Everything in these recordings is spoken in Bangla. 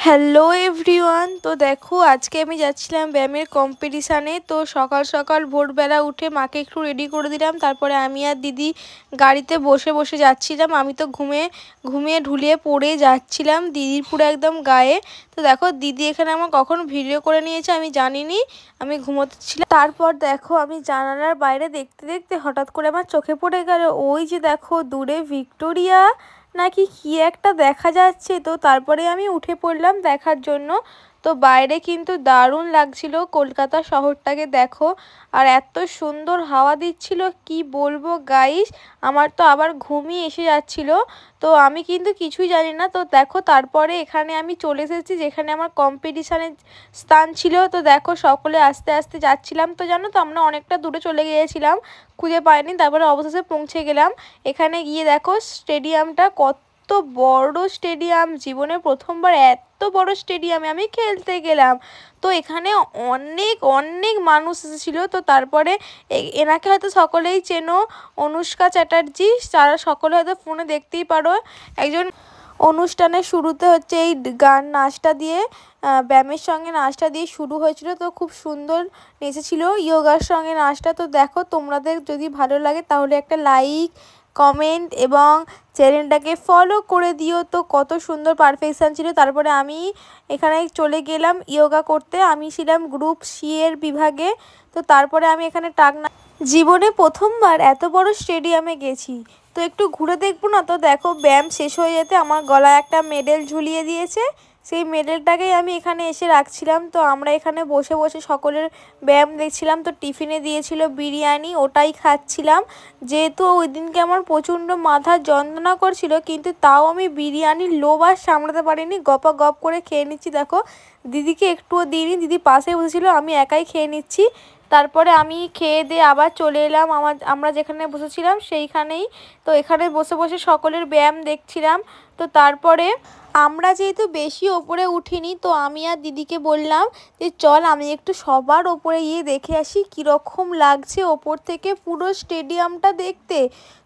Hello everyone. তো দেখো আজকে আমি যাচ্ছিলাম ব্যায়ামের কম্পিটিশানে। তো সকাল সকাল ভোরবেলা উঠে মাকে একটু রেডি করে দিলাম, তারপরে আমি আর দিদি গাড়িতে বসে বসে যাচ্ছিলাম। আমি তো ঘুমিয়ে ঢুলিয়ে পড়ে যাচ্ছিলাম দিদির পুরো একদম গায়ে। তো দেখো দিদি এখানে আমার কখন ভিডিও করে নিয়েছে আমি জানিনি, আমি ঘুমোচ্ছিলাম। তারপর দেখো আমি জানালার বাইরে দেখতে দেখতে হঠাৎ করে আমার চোখে পড়ে গেল ওই যে দেখো দূরে ভিক্টোরিয়া নাকি কি একটা দেখা যাচ্ছে। তো তারপরে আমি উঠে পড়লাম দেখার জন্য। তো বাইরে কিন্তু দারুণ লাগছিল কলকাতা শহরটাকে দেখো, আর এত সুন্দর হাওয়া দিচ্ছিল কি বলবো গাইস, আমার তো আবার ঘুমই এসে যাচ্ছিল। তো আমি কিন্তু কিছুই জানি না। তো দেখো তারপরে এখানে আমি চলে এসেছি যেখানে আমার কম্পিটিশানের স্থান ছিল। তো দেখো সকলে আস্তে আস্তে যাচ্ছিলাম। তো জানো তো আমরা অনেকটা দূরে চলে গিয়েছিলাম, খুঁজে পাইনি, তারপরে অবশেষে পৌঁছে গেলাম। এখানে গিয়ে দেখো স্টেডিয়ামটা কত বড় স্টেডিয়াম, জীবনে প্রথমবার এত বড় স্টেডিয়ামে আমি খেলতে গেলাম। তো এখানে অনেক অনেক মানুষ এসেছিল। তো তারপরে এনাকে হয়তো সকলেই চেনো, অনুষ্কা চ্যাটার্জি, তারা সকলে হয়তো ফোনে দেখতেই পারো। একজন অনুষ্ঠানের শুরুতে হচ্ছে এই গান নাচটা দিয়ে, ব্যায়ামের সঙ্গে নাচটা দিয়ে শুরু হয়েছিল। তো খুব সুন্দর নেচেছিল ইয়োগার সঙ্গে নাচটা। তো দেখো তোমাদের যদি ভালো লাগে তাহলে একটা লাইক, কমেন্ট এবং চ্যানেলটাকে ফলো করে দিও। তো কত সুন্দর পারফেকশান ছিল। তারপরে আমি এখানে চলে গেলাম ইয়োগা করতে, আমি ছিলাম গ্রুপ সি এর বিভাগে। তো তারপরে আমি এখানে জীবনে প্রথমবার এত বড় স্টেডিয়ামে গেছি, তো একটু ঘুরে দেখবো না। তো দেখো ব্যায়াম শেষ হয়ে যেতে আমার গলায় একটা মেডেল ঝুলিয়ে দিয়েছে, সেই মেডেলটাকেই আমি এখানে এসে রাখছিলাম। তো আমরা এখানে বসে বসে সকলের ব্যায়াম দেখছিলাম। তো টিফিনে দিয়েছিল বিরিয়ানি, ওটাই খাচ্ছিলাম। যেহেতু ওই দিনকে আমার প্রচণ্ড মাথা যন্ত্রণা করছিল, কিন্তু তাও আমি বিরিয়ানির লোভ আর সামলাতে পারিনি, গপা গপ করে খেয়ে নিচ্ছি। দেখো দিদিকে একটুও দিইনি, দিদি পাশে বসেছিল, আমি একাই খেয়ে নিচ্ছি। তারপরে আমি খেয়ে দিয়ে আবার চলে এলাম আমরা যেখানে বসেছিলাম সেইখানেই। তো এখানে বসে বসে সকলের ব্যায়াম দেখছিলাম। তো তারপরে আমরা যেহেতু বেশি ওপরে উঠিনি, তো আমি আর দিদিকে বললাম যে চল আমি একটু সবার ওপরে গিয়ে দেখে আসি কীরকম লাগছে ওপর থেকে পুরো স্টেডিয়ামটা দেখতে।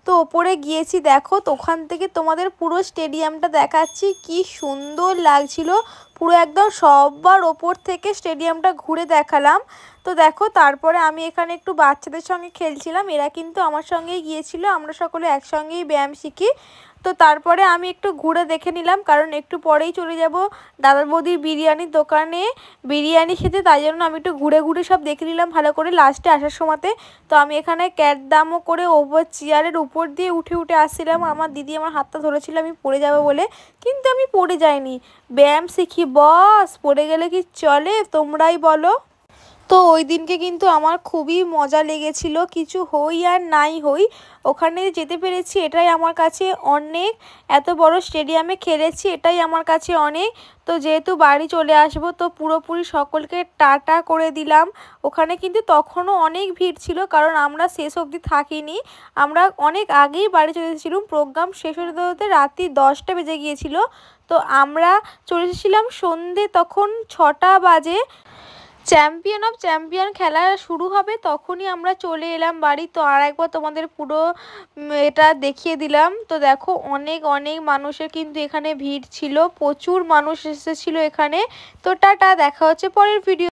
তো ওপরে গিয়েছি দেখো, তো ওখান থেকে তোমাদের পুরো স্টেডিয়ামটা দেখাচ্ছি, কি সুন্দর লাগছিল। পুরো একদম সবার ওপর থেকে স্টেডিয়ামটা ঘুরে দেখালাম। তো দেখো তারপরে আমি এখানে একটু বাচ্চাদের সঙ্গে খেলছিলাম, এরা কিন্তু আমার সঙ্গেই গিয়েছিল, আমরা সকলে একসঙ্গেই ব্যায়াম শিখি। তো তারপরে আমি একটু ঘুরে দেখে নিলাম, কারণ একটু পরেই চলে যাব দাদা বৌদির বিরিয়ানির দোকানে বিরিয়ানি খেতে, তাই জন্য আমি একটু ঘুরে ঘুরে সব দেখে নিলাম ভালো করে লাস্টে আসার সময়তে। তো আমি এখানে ক্যাটদামও করে ওপর চেয়ারের উপর দিয়ে উঠে উঠে আসছিলাম। আমার দিদি আমার হাতটা ধরেছিল আমি পড়ে যাবো বলে, কিন্তু আমি পড়ে যাইনি। ব্যায়াম শিখি বস, পড়ে গেলে কি চলে, তোমরাই বলো। তো ওই দিনকে কিন্তু আমার খুবই মজা লেগেছিল, কিছু হই আর নাই হই ওখানে যেতে পেরেছি এটাই আমার কাছে অনেক। এত বড় স্টেডিয়ামে খেলেছি এটাই আমার কাছে অনেক। তো যেহেতু বাড়ি চলে আসব, তো পুরোপুরি সকলকে টাটা করে দিলাম। ওখানে কিন্তু তখনও অনেক ভিড় ছিল, কারণ আমরা শেষ অবধি থাকিনি, আমরা অনেক আগেই বাড়ি চলে এসেছিলাম। প্রোগ্রাম শেষ হতে হতে রাত্রি 10টা বেজে গিয়েছিল। তো আমরা চলে এসেছিলাম সন্ধে তখন 6টা বাজে, চ্যাম্পিয়ন অফ চ্যাম্পিয়ন খেলা শুরু হবে তখনই আমরা চলে এলাম বাড়ি। তো আর একবার তোমাদের পুরো এটা দেখিয়ে দিলাম। তো দেখো অনেক অনেক মানুষের কিন্তু এখানে ভিড় ছিল, প্রচুর মানুষ এসেছিল এখানে। তো টাটা, দেখা হচ্ছে পরের ভিডিও।